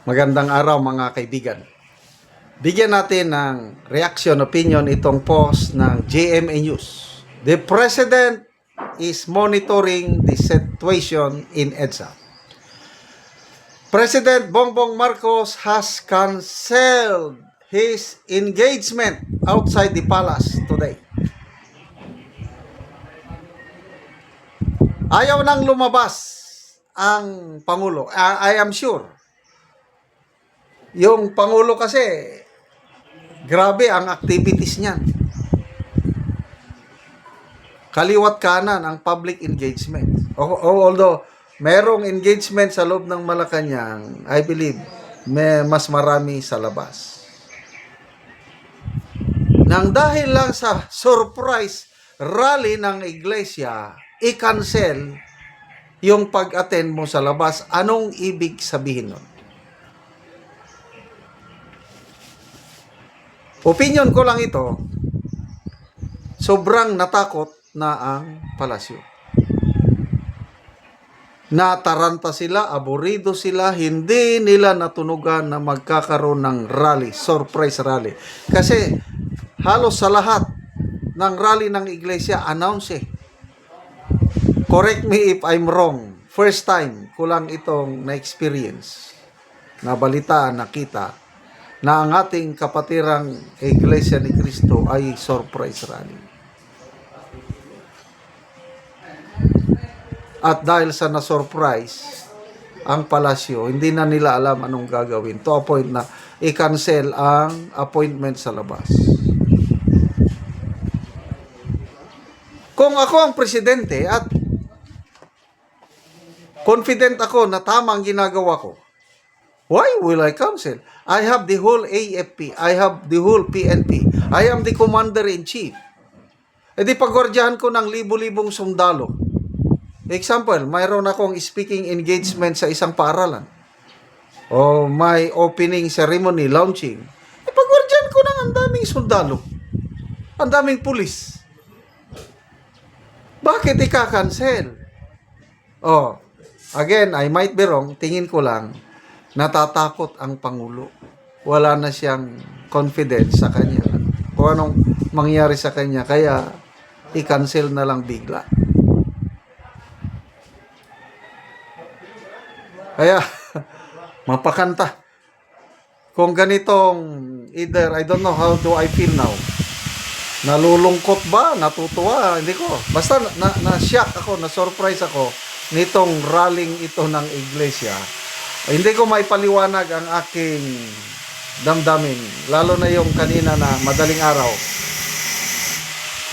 Magandang araw mga kaibigan. Bigyan natin ng reaction, opinion itong post ng GMA News. The President is monitoring the situation in EDSA. President Bongbong Marcos has canceled his engagement outside the palace today. Ayaw nang lumabas ang Pangulo. I am sure. Yung Pangulo kasi, grabe ang activities niyan. Kaliwat kanan ang public engagement. Although, merong engagement sa loob ng Malacanang, I believe, mas marami sa labas. Nang dahil lang sa surprise rally ng iglesia, i-cancel yung pag-attend mo sa labas, anong ibig sabihin nun? Opinion ko lang ito, sobrang natakot na ang palasyo. Nataranta sila, aburido sila, hindi nila natunugan na magkakaroon ng rally, surprise rally. Kasi halos sa lahat ng rally ng iglesia, announce eh. Correct me if I'm wrong. First time ko lang itong na-experience, nabalitaan, nakita, na ang ating kapatirang Iglesia ni Cristo ay surprise rally. At dahil sa na-surprise ang palasyo, hindi na nila alam anong gagawin. To a point na i-cancel ang appointment sa labas. Kung ako ang presidente at confident ako na tama ang ginagawa ko, why will I cancel? I have the whole AFP. I have the whole PNP. I am the commander-in-chief. E di pagwardyahan ko ng libo-libong sundalo. Example, mayroon akong speaking engagement sa isang paaralan. O may opening ceremony, launching. E pagwardyahan ko ng ang daming sundalo. Ang daming pulis. Bakit ika-cancel? Oh, again, I might be wrong. Tingin ko lang, natatakot ang Pangulo. Wala na siyang confidence sa kanya. Kung anong mangyari sa kanya, kaya i-cancel na lang bigla. Kaya, mapakanta. Kung ganitong, either, I don't know how do I feel now. Nalulungkot ba? Natutuwa? Hindi ko. Basta na-shock ako, na-surprise ako nitong rallying ito ng iglesia. Hindi ko maipaliwanag ang aking damdamin. Lalo na yung kanina na madaling araw.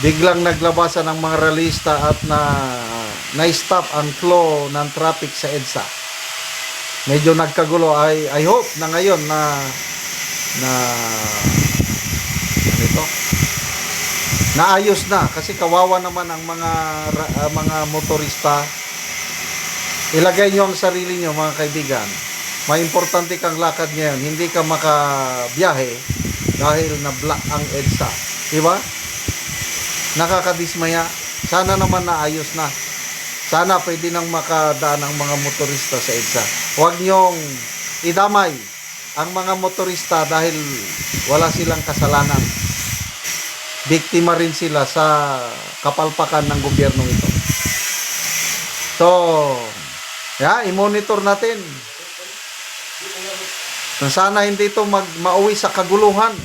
Biglang naglabasan ng mga rallyista at na-stop ang flow ng traffic sa EDSA. Medyo nagkagulo. I hope na ngayon na naayos na. Kasi kawawa naman ang mga motorista. Ilagay nyo ang sarili nyo, mga kaibigan. May importante kang lakad ngayon. Hindi ka makabiyahe dahil na-block ang EDSA. Diba? Nakakadismaya. Sana naman naayos na. Sana pwede nang makadaan ang mga motorista sa EDSA. Huwag nyong idamay ang mga motorista dahil wala silang kasalanan. Biktima rin sila sa kapalpakan ng gobyernong ito. So, i-monitor natin. Sana hindi ito mauwi sa kaguluhan.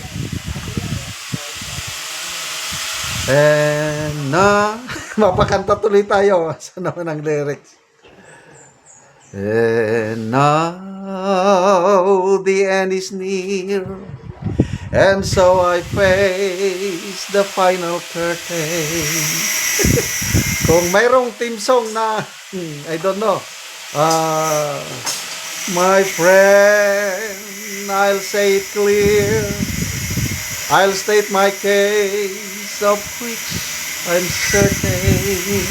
Mapakanta tuloy tayo. Saan naman ang lyrics? And now the end is near, and so I face the final curtain. Kung mayroong team song na, I don't know, my friend, I'll say it clear. I'll state my case, of which I'm certain.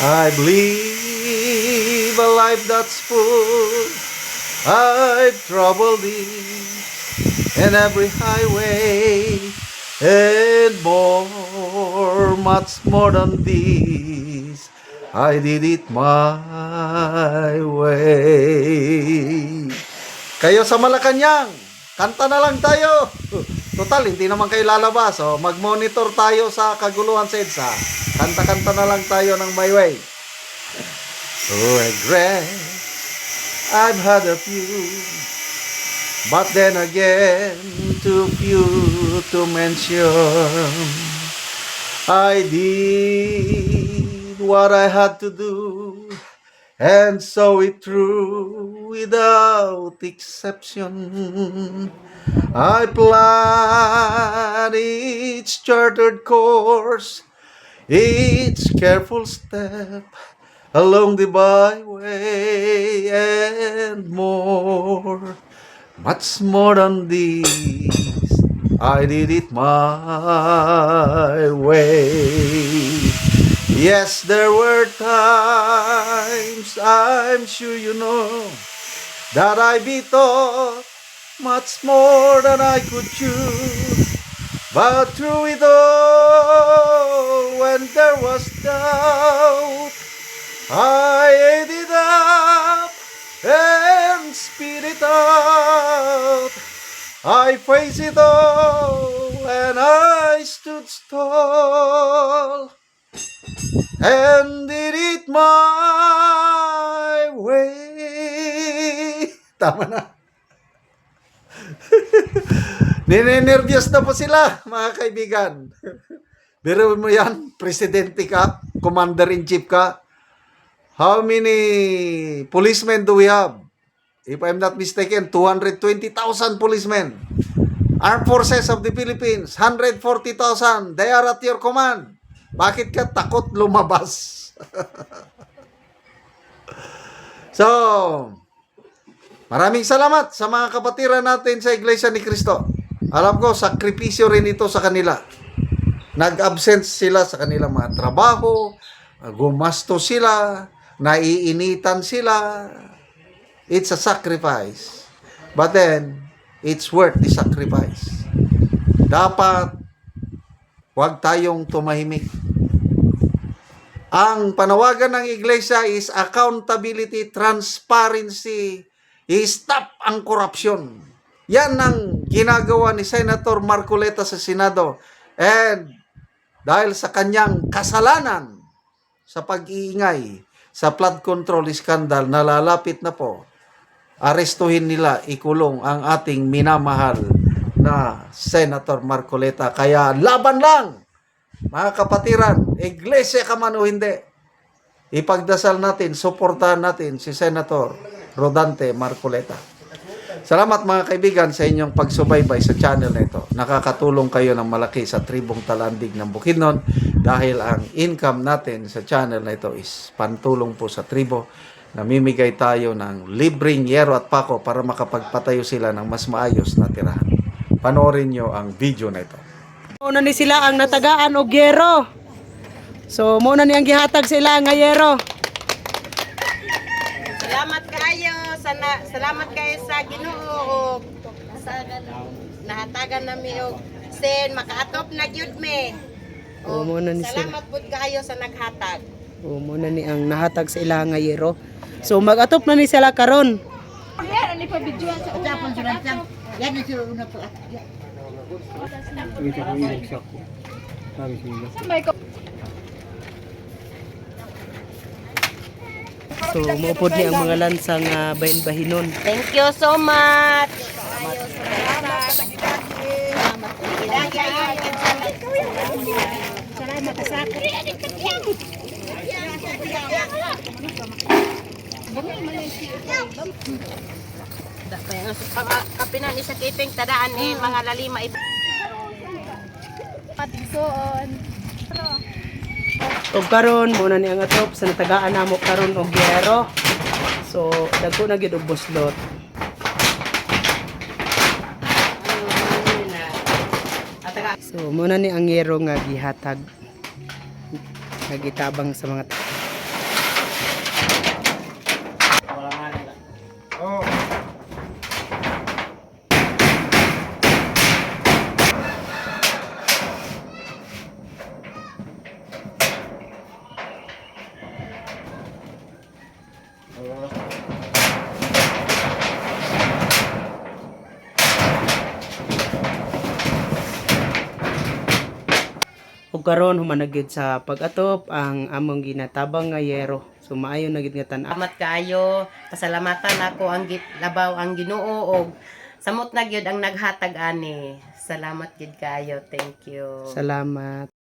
I believe a life that's full. I've traveled it in every highway, and more, much more than this. I did it my way. Kayo sa Malacanang, kanta na lang tayo. Total, hindi naman kayo lalabas. So, mag-monitor tayo sa kaguluhan sa EDSA. Kanta-kanta na lang tayo ng My Way. Regret I've had a few, but then again too few to mention. I did what I had to do, and saw it through without exception. I planned each chartered course, each careful step along the byway, and more, much more than this, I did it my way. Yes, there were times, I'm sure you know, that I thought much more than I could chew. But through it all, when there was doubt, I ate it up and spit it out. I faced it all and I stood tall and did it my way. Tama na. Ninenervyos na po sila, mga kaibigan. Pero mo yan, presidente ka, commander-in-chief ka. How many policemen do we have? If I'm not mistaken, 220,000 policemen. Armed Forces of the Philippines, 140,000. They are at your command. Bakit ka takot lumabas? So, maraming salamat sa mga kapatiran natin sa Iglesia ni Cristo. Alam ko, sakripisyo rin ito sa kanila. Nag-absent sila sa kanilang mga trabaho, gumastos sila, naiinitan sila. It's a sacrifice. But then, it's worth the sacrifice. Dapat, huwag tayong tumahimik. Ang panawagan ng iglesia is accountability, transparency, i-stop ang korupsyon. Yan ang ginagawa ni Senator Marcoleta sa Senado. And dahil sa kanyang kasalanan sa pag-iingay sa flood control scandal, nalalapit na po, arestuhin nila, ikulong ang ating minamahal na Senator Marcoleta. Kaya laban lang, mga kapatiran, iglesia ka man o hindi, ipagdasal natin, suportahan natin si Senator Rodante Marcoleta. Salamat mga kaibigan sa inyong pagsubaybay sa channel na ito. Nakakatulong kayo ng malaki sa tribong Talandig ng Bukidnon dahil ang income natin sa channel na ito is pantulong po sa tribo. Namimigay tayo ng libreng yero at pako para makapagpatayo sila ng mas maayos na tirahan. Panoorin nyo ang video na ito. Muna ni sila ang natagaan og yero. So muna ni ang gihatag sila nga yero. Salamat kayo sa Ginoo og nahatagan nami og sen makaatop na gyud me. O muna ni sila. Salamat pud kayo sa naghatag. O muna ni ang nahatag sa ila nga yero. So mag-atop na ni sila karon. Yan ani pa video sa utapon sa lang. Yan ni sila una pa. So maupod ni ang mga lansang bahin-bahinon. Thank you so much. Salamat sa kapinan ni sa kiping tadaan eh mga lalima patigsoon. O karon muna ni ang atop sa natagaan namo karon og yero. So dagko na gyud og buslot. So muna ni ang yero nga gihatag. Nagitabang sa mga Ug karon humanagid sa pag-atop ang among ginatabang nga yero. So maayo na gid nga tan-aw. Salamat kaayo. Pasalamatan ako ang labaw ang Ginoo og samot na gyud ang naghatag ani. Salamat gid kaayo. Thank you. Salamat.